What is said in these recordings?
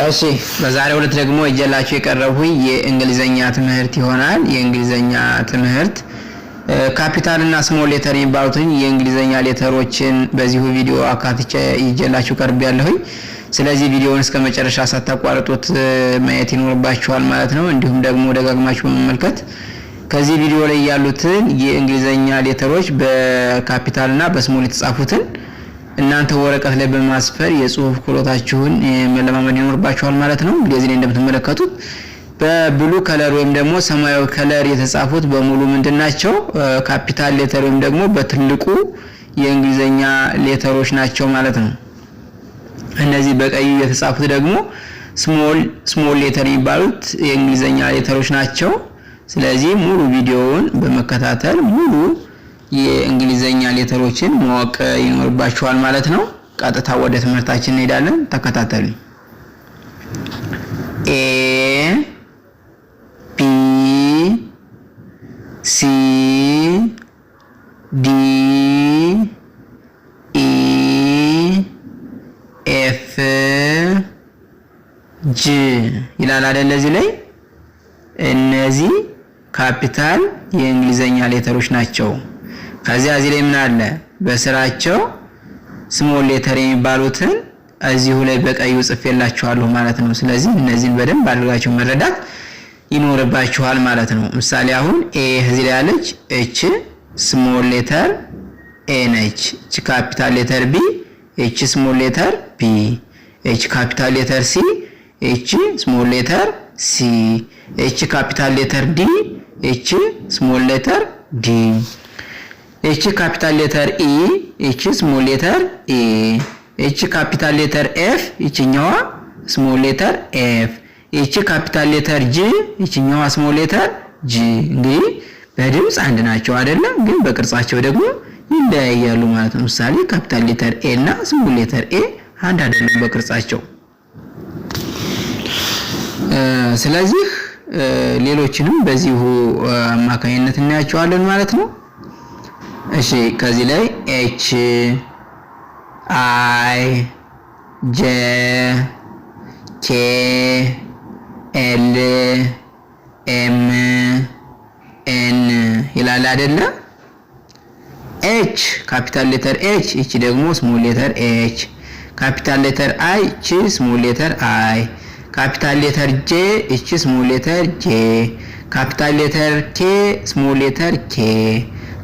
እሺ በዛሬው ዕለት ደግሞ እየላችሁ የቀረብኩኝ የእንግሊዘኛ ትምህርት ይሆናል። የእንግሊዘኛ ትምህርት ካፒታል እና ስሞል ሌተር የሚባሉትን የእንግሊዘኛ ሌተሮችን በዚሁ ቪዲዮ አካትቼ እየላችሁ ቀርቤያለሁኝ። ስለዚህ ቪዲዮውን እስከ መጨረሻ ሳታቋርጡት ማየት ይኖርባችኋል ማለት ነው። እንዲሁም ደግሞ ደጋግማችሁ በመመልከት ከዚህ ቪዲዮ ላይ ያሉትን የእንግሊዘኛ ሌተሮች በካፒታል እና በስሞል የተጻፉትን እናንተ ወረቀት ላይ በማስፈር የጽሁፍ ክህሎታችሁን መለማመድ ይኖርባችኋል ማለት ነው። እንግዲህ እዚህ እንደምትመለከቱት በብሉ ከለር ወይም ደግሞ ሰማያዊ ከለር የተጻፉት በሙሉ ምንድናቸው? ካፒታል ሌተር ወይም ደግሞ በትልቁ የእንግሊዘኛ ሌተሮች ናቸው ማለት ነው። እነዚህ በቀዩ የተጻፉት ደግሞ ስሞል ሌተር የሚባሉት የእንግሊዘኛ ሌተሮች ናቸው። ስለዚህ ሙሉ ቪዲዮውን በመከታተል ሙሉ የእንግሊዘኛ ሌተሮችን ማወቅ ይኖርባችኋል ማለት ነው። ቀጥታ ወደ ትምህርታችን እንሄዳለን። ተከታተሉ። ኤ ቢ ሲ ዲ ኢ ኤፍ ጂ ይላል አይደል? እዚህ ላይ እነዚህ ካፒታል የእንግሊዘኛ ሌተሮች ናቸው። ከዚያ እዚህ ላይ ምን አለ? በስራቸው ስሞል ሌተር የሚባሉትን እዚሁ ላይ በቀዩ ጽፌላችኋለሁ ማለት ነው። ስለዚህ እነዚህን በደንብ አድርጋችሁ መረዳት ይኖርባችኋል ማለት ነው። ምሳሌ አሁን ኤ እዚህ ላይ ያለች ኤች ስሞል ሌተር ኤ ነች። ኤች ካፒታል ሌተር ቢ ኤች ስሞል ሌተር ቢ፣ ኤች ካፒታል ሌተር ሲ ኤች ስሞል ሌተር ሲ፣ ኤች ካፒታል ሌተር ዲ ኤች ስሞል ሌተር ዲ፣ ኤች ካፒታል ሌተር ኢ ኤች ስሞል ሌተር ኢ፣ ኤች ካፒታል ሌተር ኤፍ ይችኛዋ ስሞል ሌተር ኤፍ፣ ኤች ካፒታል ሌተር ጂ ይችኛዋ ስሞል ሌተር ጂ። እንግዲህ በድምጽ አንድ ናቸው አይደለም፣ ግን በቅርጻቸው ደግሞ ይለያያሉ ማለት ነው። ምሳሌ ካፒታል ሌተር ኤ እና ስሞል ሌተር ኤ አንድ አይደለም በቅርጻቸው። ስለዚህ ሌሎችንም በዚሁ አማካኝነት እናያቸዋለን ማለት ነው። እሺ ከዚህ ላይ ኤች አይ ጄ ኬ ኤል ኤም ኤን ይላል አይደለ? ኤች ካፒታል ሌተር ኤች፣ እቺ ደግሞ ስሞል ሌተር ኤች፣ ካፒታል ሌተር አይ እቺ ስሞል ሌተር አይ፣ ካፒታል ሌተር ጄ እቺ ስሞል ሌተር ጄ፣ ካፒታል ሌተር ኬ ስሞል ሌተር ኬ፣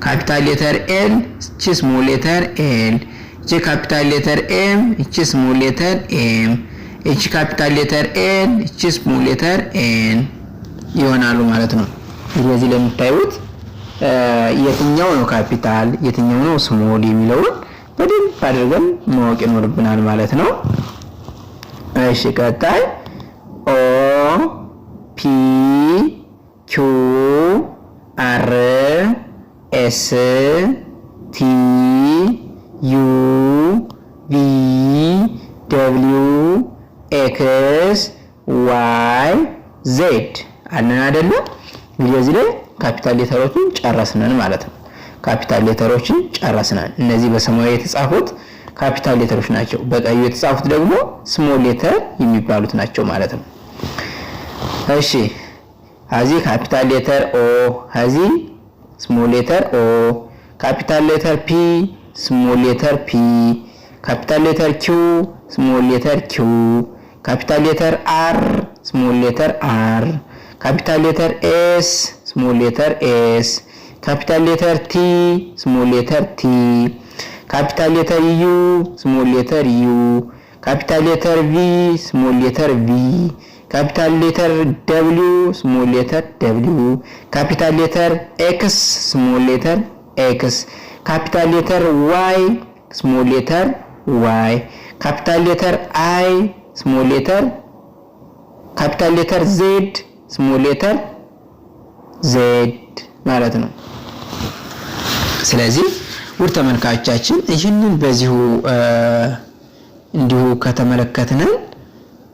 ካፒታል ሌተር ኤል እቺ ስሞል ሌተር ኤል፣ እቺ ካፒታል ሌተር ኤም እቺ ስሞል ሌተር ኤም፣ እቺ ካፒታል ሌተር ኤን እቺ ስሞል ሌተር ኤን ይሆናሉ ማለት ነው። ስለዚህ ለምታዩት የትኛው ነው ካፒታል የትኛው ነው ስሞል የሚለውን በደንብ አድርገን ማወቅ ይኖርብናል ማለት ነው። እሺ ቀጣይ ኦ ፒ ኪው አር ኤስ ቲ ዩ ቪ ደብሊው ኤክስ ዋይ ዜድ አለን አይደለ? እዚህ ላይ ካፒታል ሌተሮችን ጨረስነን ማለት ነው። ካፒታል ሌተሮችን ጨረስነን። እነዚህ በሰማያዊ የተጻፉት ካፒታል ሌተሮች ናቸው። በቀዩ የተጻፉት ደግሞ ስሞል ሌተር የሚባሉት ናቸው ማለት ነው። እሺ እዚህ ካፒታል ሌተር ኦ፣ እዚህ ስሞል ሌተር ኦ፣ ካፒታል ሌተር ፒ ስሞል ሌተር ፒ፣ ካፒታል ሌተር ኪው ስሞል ሌተር ኪው፣ ካፒታል ሌተር አር ስሞል ሌተር አር፣ ካፒታል ሌተር ኤስ ስሞል ሌተር ኤስ፣ ካፒታል ሌተር ቲ ስሞል ሌተር ቲ፣ ካፒታል ሌተር ዩ ስሞል ሌተር ዩ፣ ካፒታል ሌተር ቪ ስሞል ሌተር ቪ፣ ካፒታል ሌተር ደብሊው ስሞል ሌተር ደብሊው፣ ካፒታል ሌተር ኤክስ ስሞል ሌተር ኤክስ፣ ካፒታል ሌተር ዋይ ስሞል ሌተር ዋይ፣ ካፒታል ሌተር አይ ስሞል ሌተር፣ ካፒታል ሌተር ዜድ ስሞል ሌተር ዜድ ማለት ነው። ስለዚህ ውድ ተመልካቾቻችን ይህንን በዚሁ እንዲሁ ከተመለከትን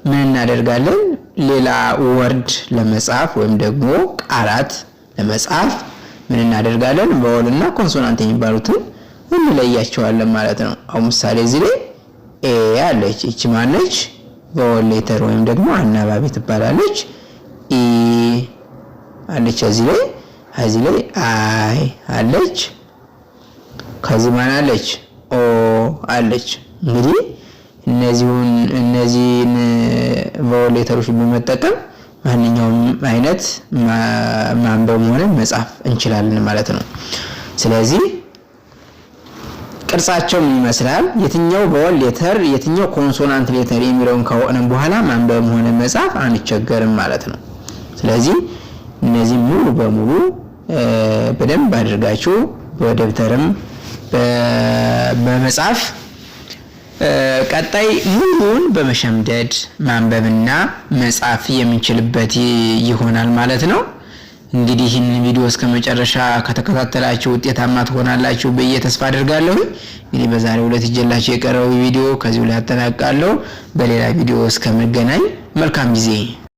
ምን እናደርጋለን? ሌላ ወርድ ለመጻፍ ወይም ደግሞ ቃላት ለመጻፍ ምን እናደርጋለን? ቫወል እና ኮንሶናንት የሚባሉትን እንለያቸዋለን ማለት ነው። አሁን ምሳሌ እዚህ ላይ ኤ አለች። እቺ ማነች? ቫወል ሌተር ወይም ደግሞ አናባቢ ትባላለች። ኢ አለች እዚህ ላይ አይ አለች። ከዚህ ማን አለች? ኦ አለች። እንግዲህ እነዚህን ቫወል ሌተሮች በመጠቀም ማንኛውንም አይነት ማንበብ ሆነ መጻፍ እንችላለን ማለት ነው። ስለዚህ ቅርጻቸው ምን ይመስላል፣ የትኛው ቫወል ሌተር የትኛው ኮንሶናንት ሌተር የሚለውን ካወቅን በኋላ ማንበብ ሆነ መጻፍ አንቸገርም ማለት ነው። ስለዚህ እነዚህ ሙሉ በሙሉ በደንብ አድርጋችሁ በደብተርም በመጻፍ ቀጣይ ሙሉን በመሸምደድ ማንበብና መጻፍ የምንችልበት ይሆናል ማለት ነው። እንግዲህ ይህንን ቪዲዮ እስከመጨረሻ ከተከታተላችሁ ውጤታማ ትሆናላችሁ ብዬ ተስፋ አድርጋለሁ። እንግዲህ በዛሬው ዕለት ይዤላችሁ የቀረበው ቪዲዮ ከዚሁ ላይ አጠናቅቃለሁ። በሌላ ቪዲዮ እስከምንገናኝ መልካም ጊዜ